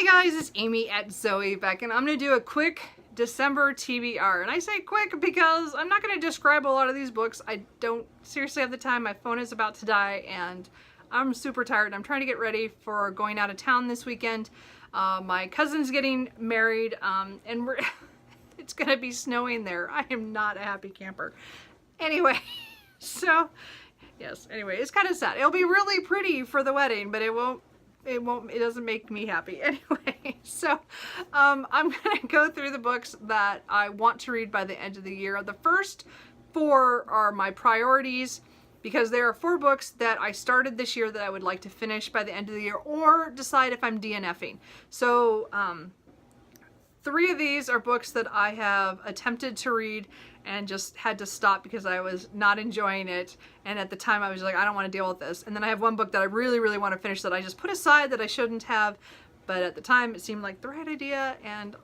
Hey guys, it's Amy at Zoe back, and I'm going to do a quick December TBR. And I say quick because I'm not going to describe a lot of these books. I don't seriously have the time. My phone is about to die and I'm super tired. I'm trying to get ready for going out of town this weekend. My cousin's getting married and it's going to be snowing there. I am not a happy camper. Anyway, so yes, anyway, it's kind of sad. It'll be really pretty for the wedding, but it doesn't make me happy anyway. So I'm gonna go through the books that I want to read by the end of the year. The first four are my priorities because there are 4 books that I started this year that I would like to finish by the end of the year or decide if I'm DNFing. So 3 of these are books that I have attempted to read and just had to stop because I was not enjoying it, and at the time I was like, I don't want to deal with this. And then I have one book that I really want to finish that I just put aside that I shouldn't have, but at the time it seemed like the right idea. And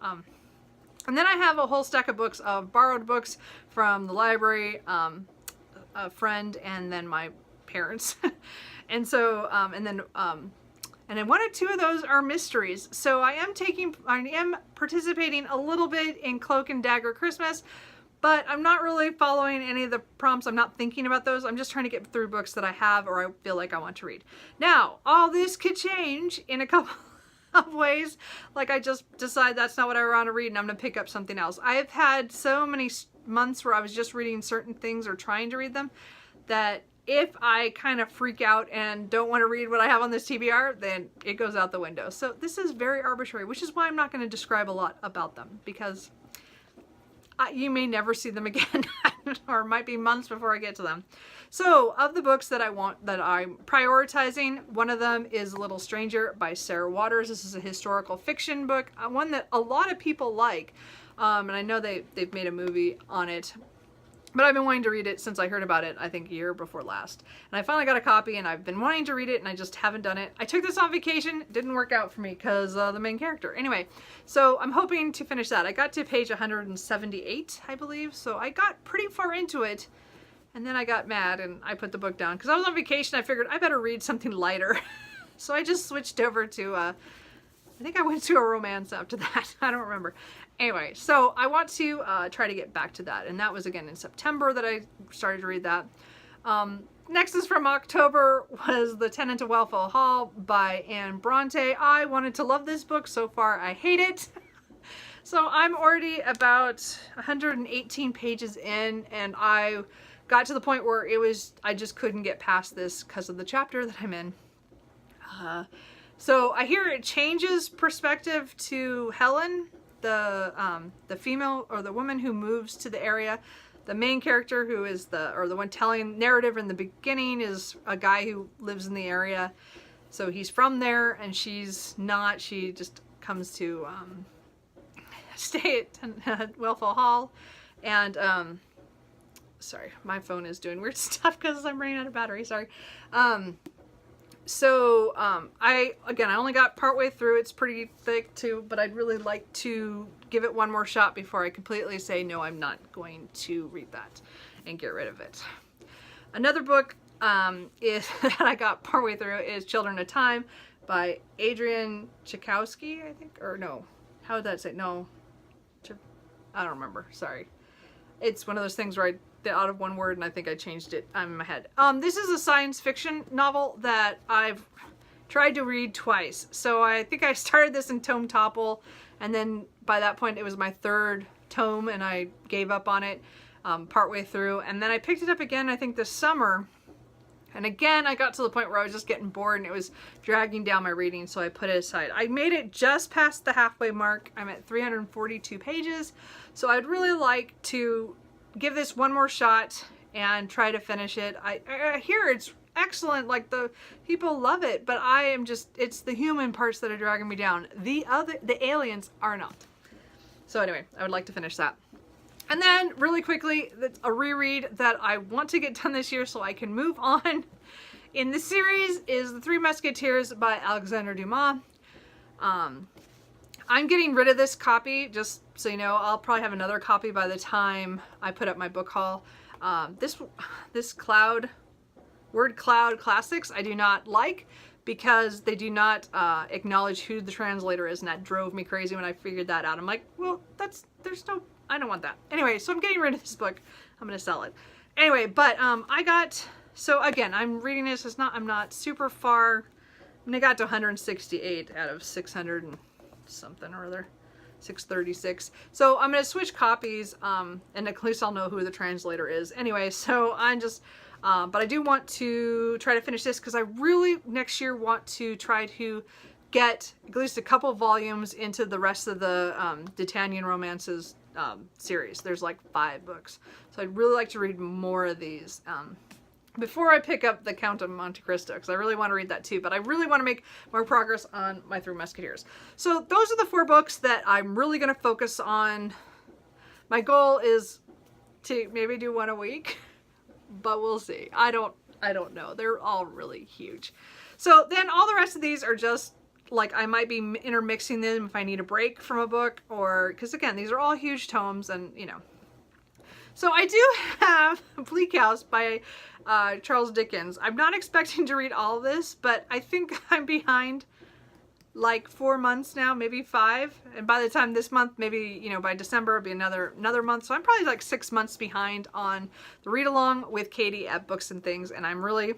then I have a whole stack of books, of borrowed books from the library, a friend, and then my parents. And so and then 1 or 2 of those are mysteries. So I am participating a little bit in Cloak and Dagger Christmas, but I'm not really following any of the prompts. I'm not thinking about those. I'm just trying to get through books that I have or I feel like I want to read. Now, all this could change in a couple of ways. Like I just decide that's not what I want to read and I'm going to pick up something else. I've had so many months where I was just reading certain things or trying to read them that if I kind of freak out and don't want to read what I have on this TBR, then it goes out the window. So this is very arbitrary, which is why I'm not going to describe a lot about them, because you may never see them again or it might be months before I get to them. So of the books that I'm prioritizing, one of them is Little Stranger by Sarah Waters. This is a historical fiction book, one that a lot of people like, and I know they've made a movie on it. But I've been wanting to read it since I heard about it, I think, a year before last. And I finally got a copy and I've been wanting to read it and I just haven't done it. I took this on vacation. It didn't work out for me because the main character. Anyway, so I'm hoping to finish that. I got to page 178, I believe. So I got pretty far into it and then I got mad and I put the book down. Because I was on vacation, I figured I better read something lighter. So I just switched over to, I think I went to a romance after that. I don't remember. Anyway, so I want to try to get back to that. And that was again in September that I started to read that. Next is from October was The Tenant of Wildfell Hall by Anne Bronte. I wanted to love this book. So far, I hate it. So I'm already about 118 pages in and I got to the point where I just couldn't get past this because of the chapter that I'm in. So I hear it changes perspective to Helen, the female or the woman who moves to the area. The main character who is the one telling narrative in the beginning is a guy who lives in the area. So he's from there and she's not. She just comes to stay at Wildfell Hall. And sorry, my phone is doing weird stuff because I'm running out of battery. Sorry. So I only got partway through. It's pretty thick too, but I'd really like to give it one more shot before I completely say, no, I'm not going to read that and get rid of it. Another book that I got partway through is Children of Time by Adrian Tchaikovsky, I think, or no, how would that say? No, I don't remember, sorry. It's one of those things where out of one word and I think I changed it in my head. This is a science fiction novel that I've tried to read twice. So I think I started this in tome topple and then by that point it was my 3rd tome and I gave up on it partway through, and then I picked it up again I think this summer, and again I got to the point where I was just getting bored and it was dragging down my reading, so I put it aside. I made it just past the halfway mark. I'm at 342 pages, so I'd really like to give this one more shot and try to finish it. I hear it's excellent, like the people love it, but I am just, it's the human parts that are dragging me down. The aliens are not. So anyway, I would like to finish that. And then really quickly, a reread that I want to get done this year so I can move on in the series is The Three Musketeers by Alexandre Dumas. I'm getting rid of this copy, just so you know. I'll probably have another copy by the time I put up my book haul. This word cloud classics I do not like, because they do not acknowledge who the translator is, and that drove me crazy when I figured that out. I'm like, well, I don't want that. Anyway, so I'm getting rid of this book. I'm gonna sell it. Anyway, but so again, I'm reading this. I'm not super far. I mean, I got to 168 out of 600 and something or other. 636. So I'm going to switch copies, and at least I'll know who the translator is. Anyway, so I'm just, but I do want to try to finish this because I really next year want to try to get at least a couple volumes into the rest of the D'Artagnan romances series. There's like 5 books. So I'd really like to read more of these. Before I pick up the Count of Monte Cristo, because I really want to read that too, but I really want to make more progress on my 3 Musketeers. So those are the 4 books that I'm really going to focus on. My goal is to maybe do 1 a week, but we'll see. I don't know. They're all really huge. So then all the rest of these are just like, I might be intermixing them if I need a break from a book, or, because again, these are all huge tomes, and you know. So I do have Bleak House by Charles Dickens. I'm not expecting to read all of this, but I think I'm behind like 4 months now, maybe 5. And by the time this month, maybe, you know, by December, it'll be another month. So I'm probably like 6 months behind on the read along with Katie at Books and Things. And I'm really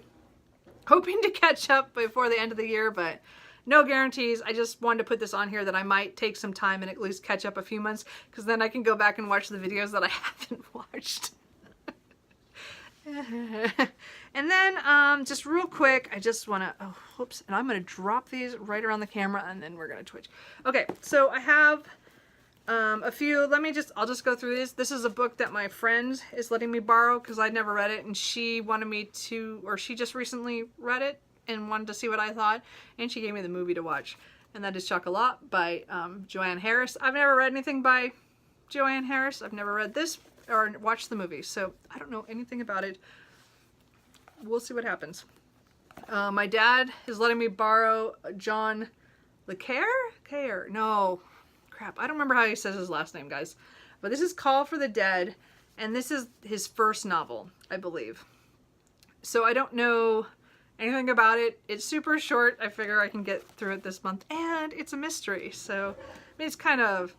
hoping to catch up before the end of the year, but no guarantees. I just wanted to put this on here that I might take some time and at least catch up a few months, because then I can go back and watch the videos that I haven't watched. And then just real quick, I just want to, oh, whoops, and I'm going to drop these right around the camera and then we're going to twitch. Okay, so I have a few, I'll just go through this. This is a book that my friend is letting me borrow because I'd never read it, and she wanted me to, or she just recently read it and wanted to see what I thought, and she gave me the movie to watch, and that is Chocolat by Joanne Harris. I've never read anything by Joanne Harris. I've never read this or watched the movie, so I don't know anything about it. We'll see what happens. My dad is letting me borrow John Le Carre? No, crap, I don't remember how he says his last name, guys. But this is Call for the Dead, and this is his first novel, I believe. So I don't know anything about it. It's super short. I figure I can get through it this month, and it's a mystery, so I mean, it's kind of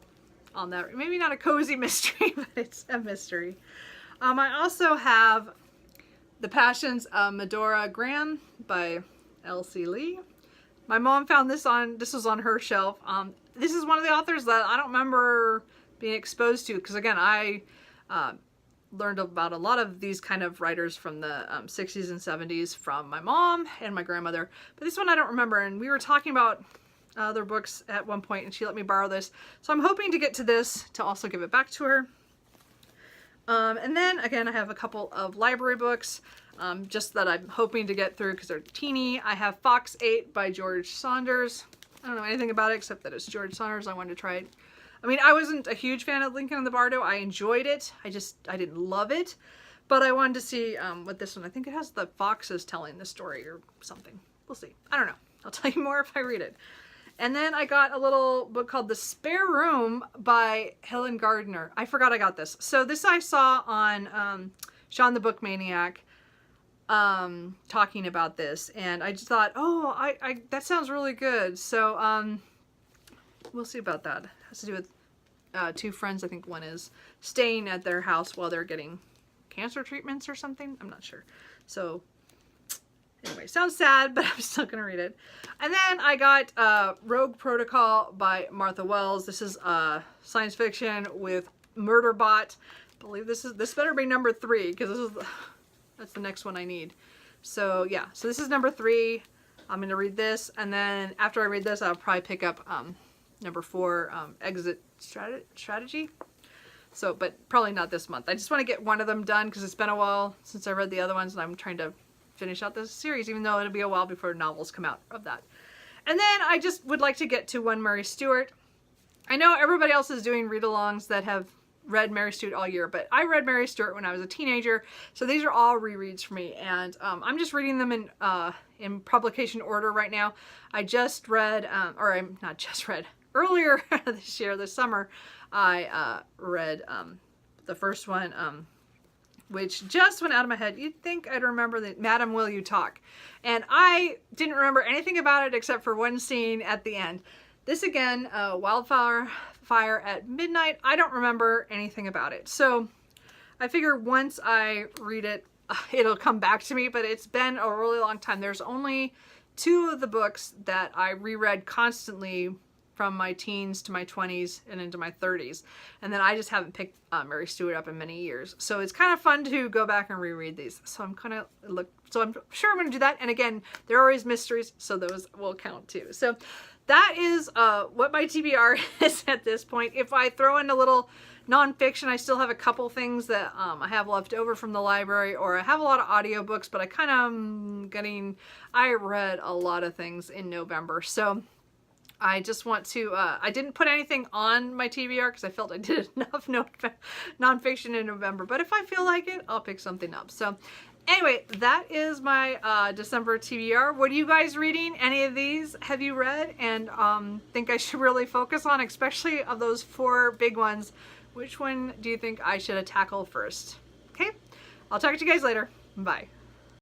on that, maybe not a cozy mystery, but it's a mystery. I also have The Passions of Medora Graham by Elsie Lee. My mom found this was on her shelf. This is one of the authors that I don't remember being exposed to, because again, I learned about a lot of these kind of writers from the 60s and 70s from my mom and my grandmother, but this one I don't remember, and we were talking about other books at one point and she let me borrow this, so I'm hoping to get to this to also give it back to her. And then again, I have a couple of library books just that I'm hoping to get through because they're teeny. I have Fox 8 by George Saunders. I don't know anything about it except that it's George Saunders. I wanted to try it. I mean, I wasn't a huge fan of Lincoln and the Bardo. I enjoyed it. I didn't love it, but I wanted to see what this one, I think it has the foxes telling the story or something. We'll see. I don't know. I'll tell you more if I read it. And then I got a little book called The Spare Room by Helen Gardner. I forgot I got this. So this I saw on Sean the Book Maniac talking about this, and I just thought, oh, that sounds really good. So we'll see about that. It has to do with 2 friends. I think one is staying at their house while they're getting cancer treatments or something. I'm not sure. So anyway, sounds sad, but I'm still gonna read it. And then I got Rogue Protocol by Martha Wells. This is science fiction with Murderbot. I believe this better be number 3, because that's the next one I need. So yeah, so this is number 3. I'm gonna read this, and then after I read this, I'll probably pick up number 4, Exit Strategy. So, but probably not this month. I just want to get one of them done because it's been a while since I read the other ones, and I'm trying to finish out this series, even though it'll be a while before novels come out of that. And then I just would like to get to one Mary Stewart. I know everybody else is doing read-alongs that have read Mary Stewart all year, but I read Mary Stewart when I was a teenager, so these are all rereads for me, and I'm just reading them in publication order right now. I just read, or I'm not just read, earlier this summer, I read the first one, which just went out of my head. You'd think I'd remember that Madam Will You Talk. And I didn't remember anything about it except for one scene at the end. This again, Wildfire Fire at Midnight. I don't remember anything about it. So I figure once I read it, it'll come back to me, but it's been a really long time. There's only 2 of the books that I reread constantly from my teens to my 20s and into my 30s. And then I just haven't picked Mary Stewart up in many years. So it's kind of fun to go back and reread these. So I'm kind of I'm sure I'm going to do that. And again, there are always mysteries, so those will count too. So that is what my TBR is at this point. If I throw in a little nonfiction, I still have a couple things that I have left over from the library, or I have a lot of audiobooks, but I read a lot of things in November. So I just want to, I didn't put anything on my TBR because I felt I did enough nonfiction in November, but if I feel like it, I'll pick something up. So anyway, that is my December TBR. What are you guys reading? Any of these have you read and think I should really focus on, especially of those 4 big ones? Which one do you think I should tackle first? Okay, I'll talk to you guys later. Bye.